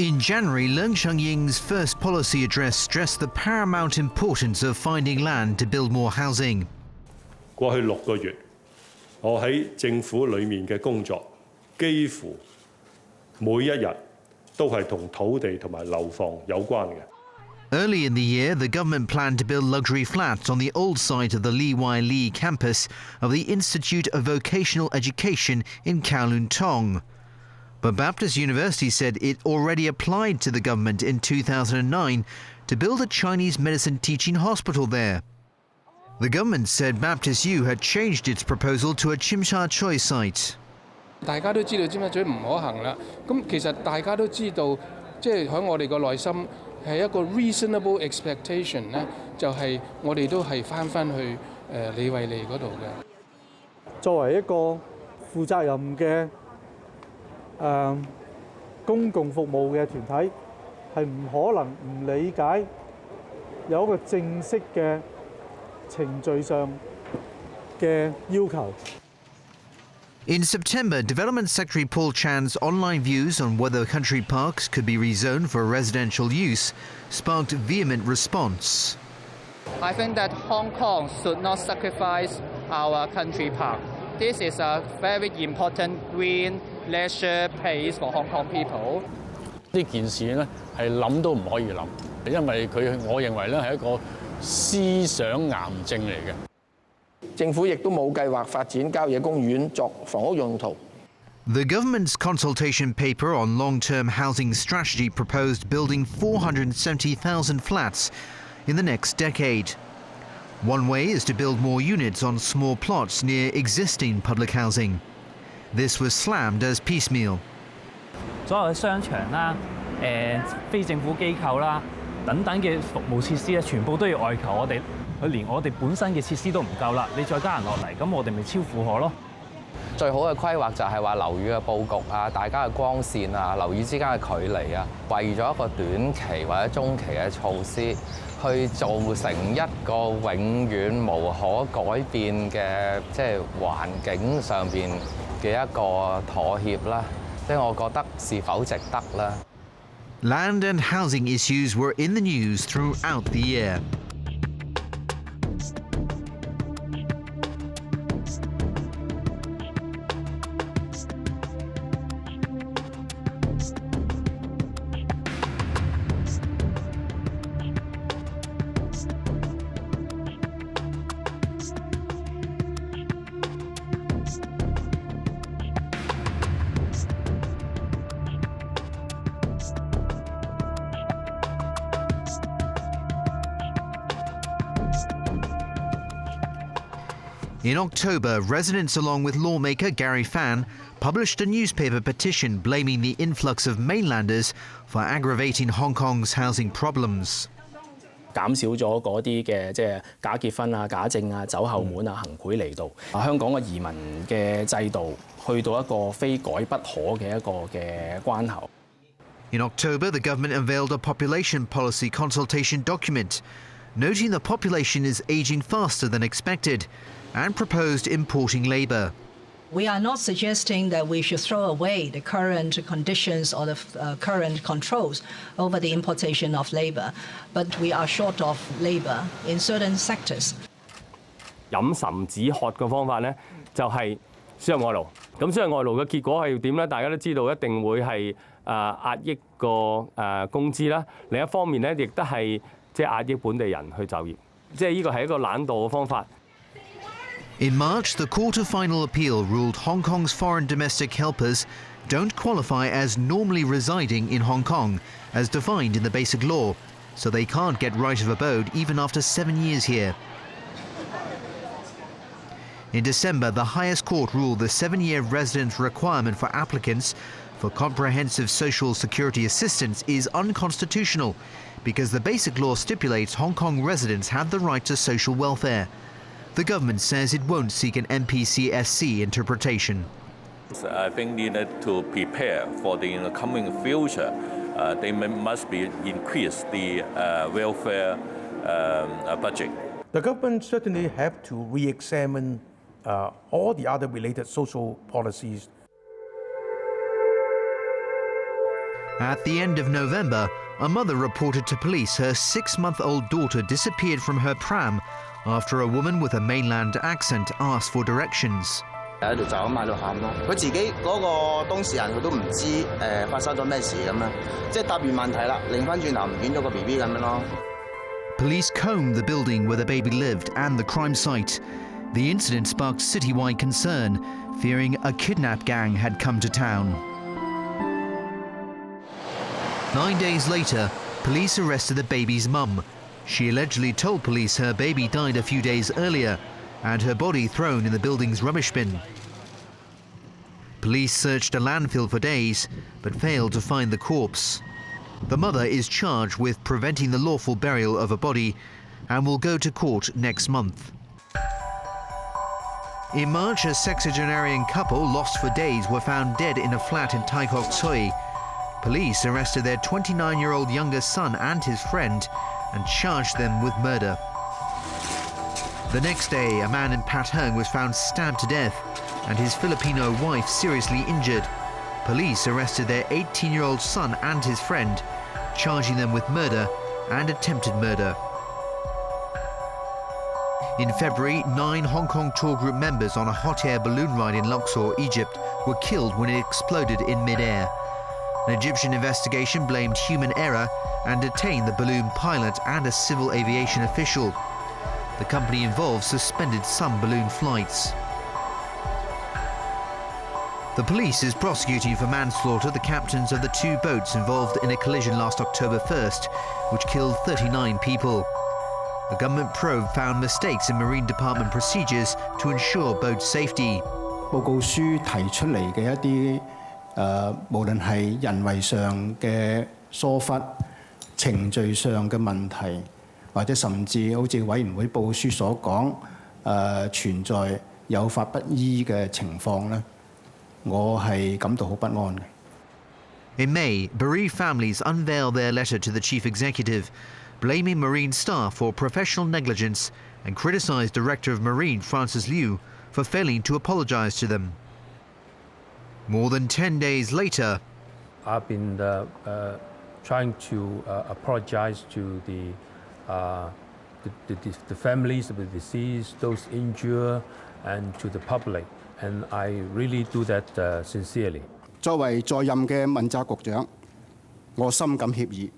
In January, Leung chun-ying's first policy address stressed the paramount importance of finding land to build more housing. 過去6個月，我喺政府裏面嘅工作，幾乎每一日都係同土地同埋樓房有關嘅。 Early in the year, the government planned to build luxury flats on the old site of the Li campus of the Institute of Vocational Education in Kowloon Tong. But Baptist University said it already applied to the government in 2009 to build a Chinese medicine teaching hospital there. The government said Baptist U had changed its proposal to a Tsim Sha Tsui site. 大家都知道尖沙咀唔可行啦，咁其實大家都知道，即係喺我哋個內心係一個 reasonable expectation 咧，就係我哋都係翻去李惠利嗰度嘅。作為一個負責任嘅公共服務嘅團體，係唔可能唔理解有一個正式嘅程序上嘅要求。 In September, Development Secretary Paul Chan's online views on whether country parks could be rezoned for residential use sparked vehement response. I think that Hong Kong should not sacrifice our country park. This is a very important green leisure place for Hong Kong people. 呢件事咧係諗都唔可以諗，因為我認為咧係一個思想癌症嚟嘅。 政府亦都冇計劃發展郊野公園作房屋用途。 The government's consultation paper on long-term housing strategy proposed building 470,000 flats in the next decade. One way is to build more units on small plots near existing public housing. This was slammed as piecemeal. 所有嘅商場啦、非政府機構啦等等嘅服務設施咧，全部都要外求我哋。 佢連我哋本身嘅設施都唔夠啦，你再加人落嚟，咁我哋咪超負荷咯。最好嘅規劃就係話樓宇嘅佈局啊，大家嘅光線啊，樓宇之間嘅距離啊，為咗一個短期或者中期嘅措施，去造成一個永遠無可改變嘅即係環境上邊嘅一個妥協啦。即係我覺得是否值得啦？ Land and housing issues were in the news throughout the year. In October, residents along with lawmaker Gary Fan published a newspaper petition blaming the influx of mainlanders for aggravating Hong Kong's housing problems. 減少咗嗰啲嘅即係假結婚啊、假證啊、走後門啊、行賄嚟到香港嘅移民嘅制度去到一個非改不可嘅一個嘅關口。 In October, the government unveiled a population policy consultation document, noting the population is aging faster than expected, and proposed importing labour. We are not suggesting that we should throw away the current conditions or the current controls over the importation of labour, but we are short of labour in certain sectors. 飲鴆止渴嘅方法咧，就係輸入外勞。咁輸入外勞嘅結果係點咧？大家都知道一定會係壓抑個工資啦。另一方面咧，亦都係即係壓抑本地人去就業。即係呢個係一個懶惰嘅方法。 In March, the Court of Final Appeal ruled Hong Kong's foreign domestic helpers don't qualify as normally residing in Hong Kong, as defined in the Basic Law, so they can't get right of abode even after 7 years here. In December, the highest court ruled the 7-year residence requirement for applicants for comprehensive social security assistance is unconstitutional, because the Basic Law stipulates Hong Kong residents have the right to social welfare. The government says it won't seek an MPCSC interpretation. I think needed to prepare for the coming future. They must be increase the welfare budget. The government certainly have to re-examine all the other related social policies. At the end of November, a mother reported to police her 6-month-old daughter disappeared from her pram after a woman with a mainland accent asked for directions. 喺度就咁喺度喊咯，佢自己嗰個當事人佢都唔知發生咗咩事咁樣，即係答完問題啦，擰翻轉頭唔見咗個 BB 咁樣咯。Police combed the building where the baby lived and the crime site. The incident sparked citywide concern, fearing a kidnap gang had come to town. 9 days later, police arrested the baby's mum. She allegedly told police her baby died a few days earlier and her body thrown in the building's rubbish bin. Police searched a landfill for days, but failed to find the corpse. The mother is charged with preventing the lawful burial of a body and will go to court next month. In March, a sexagenarian couple lost for days were found dead in a flat in Tai Kok Tsui. Police arrested their 29-year-old youngest son and his friend and charged them with murder. The next day, a man in Patong was found stabbed to death and his Filipino wife seriously injured. Police arrested their 18-year-old son and his friend, charging them with murder and attempted murder. In February, 9 Hong Kong tour group members on a hot air balloon ride in Luxor, Egypt, were killed when it exploded in mid-air. An Egyptian investigation blamed human error and detained the balloon pilot and a civil aviation official. The company involved suspended some balloon flights. The police is prosecuting for manslaughter the captains of the 2 boats involved in a collision last October 1st, which killed 39 people. The government probe found mistakes in Marine Department procedures to ensure boat safety. 報告書提出嚟嘅一啲無論係人為上嘅疏忽、程序上嘅問題，或者甚至好似委員會報告書所講，存在有法不依嘅情況咧，我係感到好不安嘅。In May, bereaved families unveiled their letter to the chief executive, blaming Marine staff for professional negligence and criticised Director of Marine Francis Liu for failing to apologise to them. More than 10 days later, I've been trying to apologize to the families of the deceased, those injured, and to the public, and I really do that sincerely. 作為在任嘅問責局長，我深感歉意。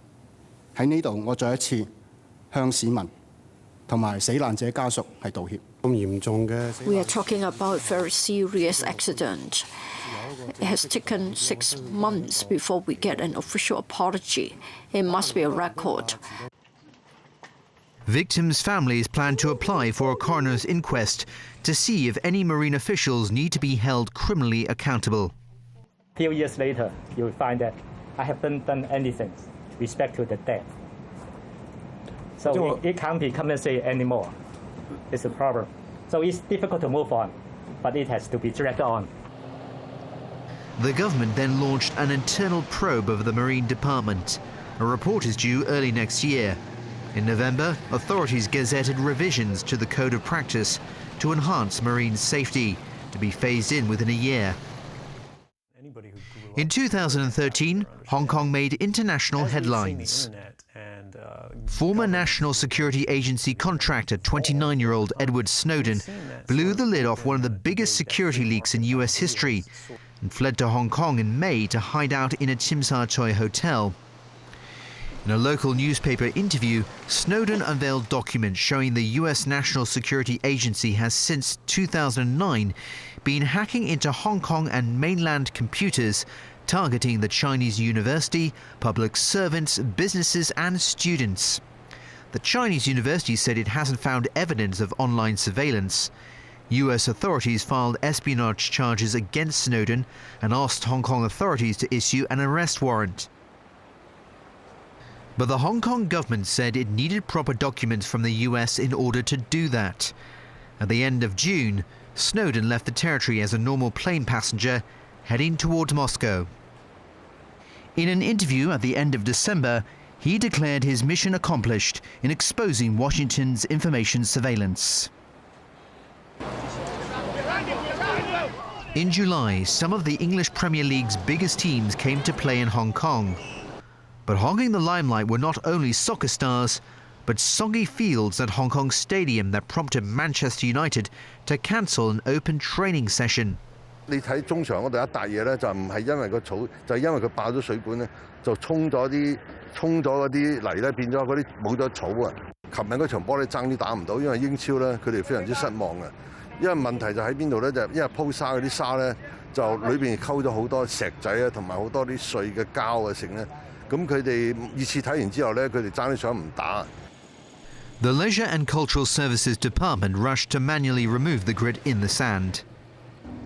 喺呢度，我再一次向市民同埋死難者家屬係道歉。咁嚴重嘅 We are talking about a very serious accident. It has taken 6 months before we get an official apology. It must be a record. Victims' families plan to apply for a coroner's inquest to see if any marine officials need to be held criminally accountable. A few years later, you will find that I haven't done anything with respect to the death. So it can't be compensated anymore. It's a problem. So it's difficult to move on, but it has to be dragged on. The government then launched an internal probe of the Marine Department. A report is due early next year. In November, authorities gazetted revisions to the Code of Practice to enhance marine safety, to be phased in within a year. In 2013, Hong Kong made international headlines. Former National Security Agency contractor 29-year-old Edward Snowden blew the lid off one of the biggest security leaks in US history and fled to Hong Kong in May to hide out in a Tsim Sha Tsui hotel. In a local newspaper interview, Snowden unveiled documents showing the US National Security Agency has since 2009 been hacking into Hong Kong and mainland computers, targeting the Chinese university, public servants, businesses and students. The Chinese university said it hasn't found evidence of online surveillance. US authorities filed espionage charges against Snowden and asked Hong Kong authorities to issue an arrest warrant. But the Hong Kong government said it needed proper documents from the US in order to do that. At the end of June, Snowden left the territory as a normal plane passenger, heading towards Moscow. In an interview at the end of December, he declared his mission accomplished in exposing Washington's information surveillance. In July, some of the English Premier League's biggest teams came to play in Hong Kong. But hogging the limelight were not only soccer stars, but soggy fields at Hong Kong Stadium that prompted Manchester United to cancel an open training session. 你睇中場嗰度一笪嘢咧，就唔係因為個草，就係因為佢爆咗水管咧，就沖咗嗰啲泥咧，變咗嗰啲冇咗草啊！琴日嗰場波咧爭啲打唔到，因為英超咧佢哋非常之失望嘅，因為問題就喺邊度咧？就因為鋪沙嗰啲沙咧，就裏邊溝咗好多石仔啊，同埋好多啲碎嘅膠啊成咧，咁佢哋二次睇完之後咧，佢哋爭啲想唔打。The Leisure and Cultural Services Department rushed to manually remove the grit in the sand.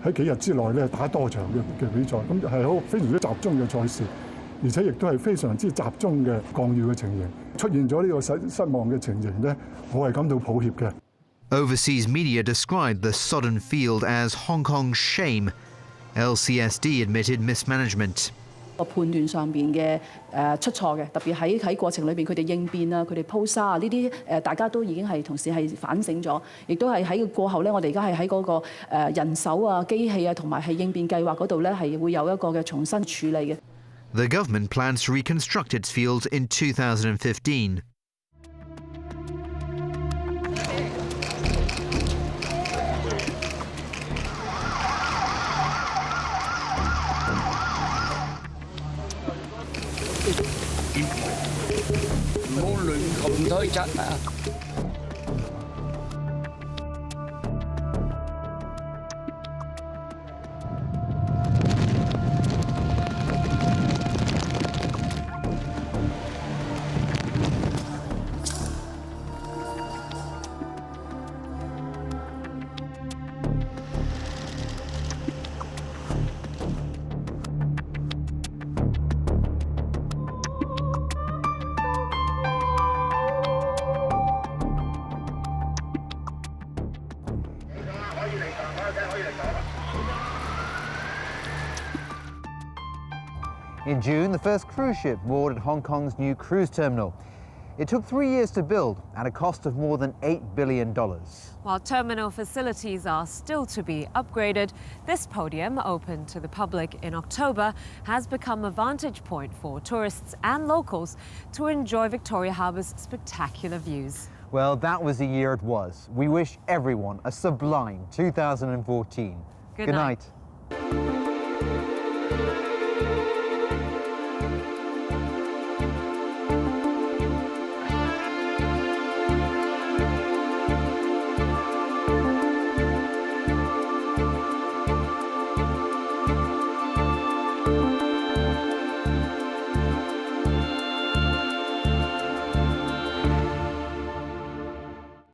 喺幾日之內咧打多場嘅比賽，咁係好非常之集中嘅賽事，而且亦都係非常之集中嘅降雨嘅情形，出現咗呢個失望嘅情形咧，我係感到抱歉嘅。Overseas media described the sodden field as Hong Kong's shame. LCSD admitted mismanagement. 個判斷上邊嘅出錯嘅，特別喺過程裏邊佢哋應變啊，佢哋鋪沙啊呢啲大家都已經係同時係反省咗，亦都係喺過後咧，我哋而家係喺嗰個人手啊、機器啊同埋係應變計劃嗰度咧係會有一個嘅重新處理嘅。The government plans to reconstruct its fields in 2015. In June, the first cruise ship moored at Hong Kong's new cruise terminal. It took 3 years to build at a cost of more than $8 billion. While terminal facilities are still to be upgraded, this podium, open to the public in October, has become a vantage point for tourists and locals to enjoy Victoria Harbour's spectacular views. Well, that was the year it was. We wish everyone a sublime 2014. Good night. Good night.